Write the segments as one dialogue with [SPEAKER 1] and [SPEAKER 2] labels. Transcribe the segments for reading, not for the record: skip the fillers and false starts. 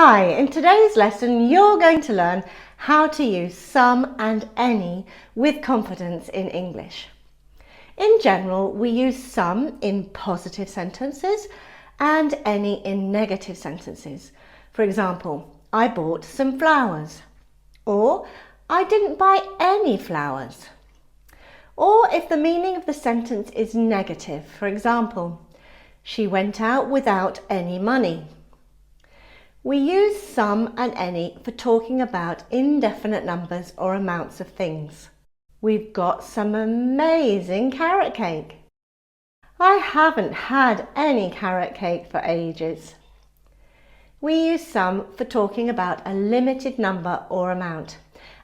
[SPEAKER 1] Hi, in today's lesson you're going to learn how to use some and any with confidence in English. In general, we use some in positive sentences and any in negative sentences. For example, I bought some flowers, or I didn't buy any flowers. Or if the meaning of the sentence is negative, for example, she went out without any money. We use some and any for talking about indefinite numbers or amounts of things. We've got some amazing carrot cake. I haven't had any carrot cake for ages. We use some for talking about a limited number or amount,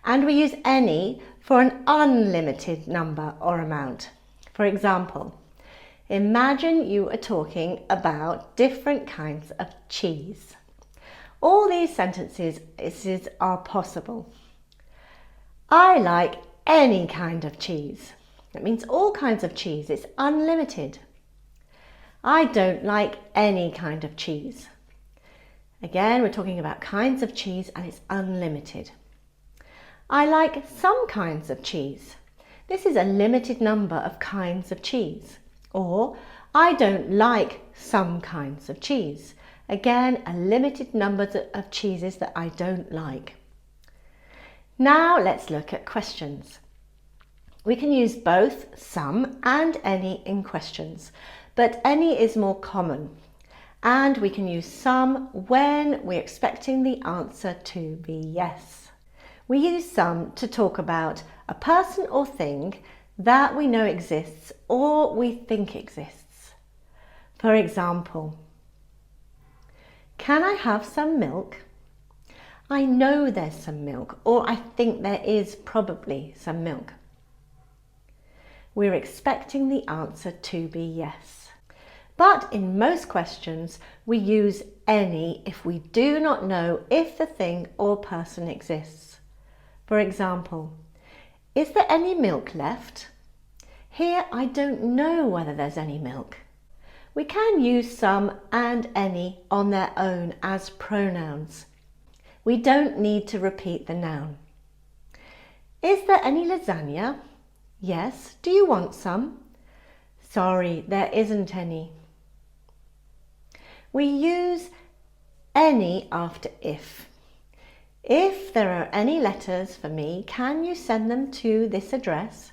[SPEAKER 1] and we use any for an unlimited number or amount. For example, imagine you are talking about different kinds of cheese. All these sentences are possible. I like any kind of cheese. That means all kinds of cheese. It's unlimited. I don't like any kind of cheese. Again, we're talking about kinds of cheese and it's unlimited. I like some kinds of cheese. This is a limited number of kinds of cheese. Or, I don't like some kinds of cheese. Again, a limited number of cheeses that I don't like. Now let's look at questions. We can use both some and any in questions, but any is more common. And we can use some when we're expecting the answer to be yes. We use some to talk about a person or thing that we know exists or we think exists. For example, can I have some milk? I know there's some milk, or I think there is probably some milk. We're expecting the answer to be yes. But in most questions, we use any if we do not know if the thing or person exists. For example, is there any milk left? Here, I don't know whether there's any milk. We can use some and any on their own as pronouns. We don't need to repeat the noun. Is there any lasagna? Yes. Do you want some? Sorry, there isn't any. We use any after if. If there are any letters for me, can you send them to this address?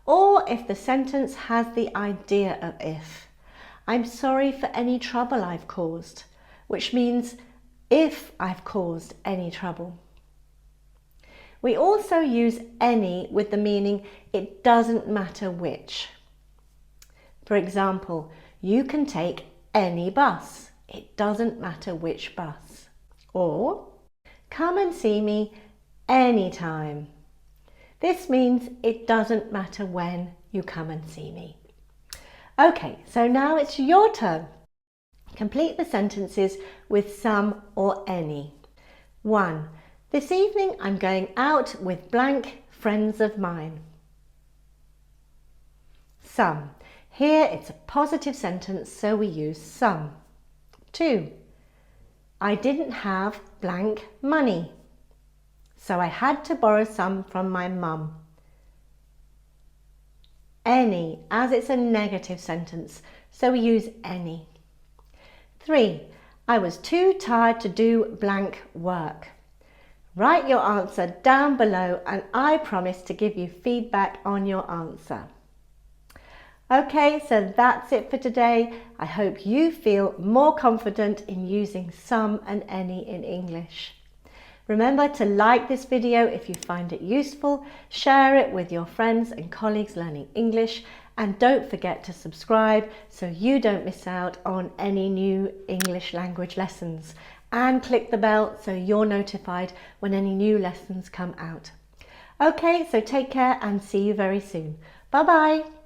[SPEAKER 1] Or if the sentence has the idea of if. I'm sorry for any trouble I've caused, which means if I've caused any trouble. We also use any with the meaning it doesn't matter which. For example, you can take any bus. It doesn't matter which bus. Or, come and see me anytime. This means it doesn't matter when you come and see me. Okay, so now it's your turn. Complete the sentences with some or any. 1. This evening I'm going out with blank friends of mine. Some. Here it's a positive sentence, so we use some. 2. I didn't have blank money, so I had to borrow some from my mum. Any, as it's a negative sentence, so we use any. 3. I was too tired to do blank work. Write your answer down below and I promise to give you feedback on your answer. Okay, so that's it for today. I hope you feel more confident in using some and any in English. Remember to like this video if you find it useful, share it with your friends and colleagues learning English, and don't forget to subscribe so you don't miss out on any new English language lessons. And click the bell so you're notified when any new lessons come out. Okay, so take care and see you very soon. Bye bye.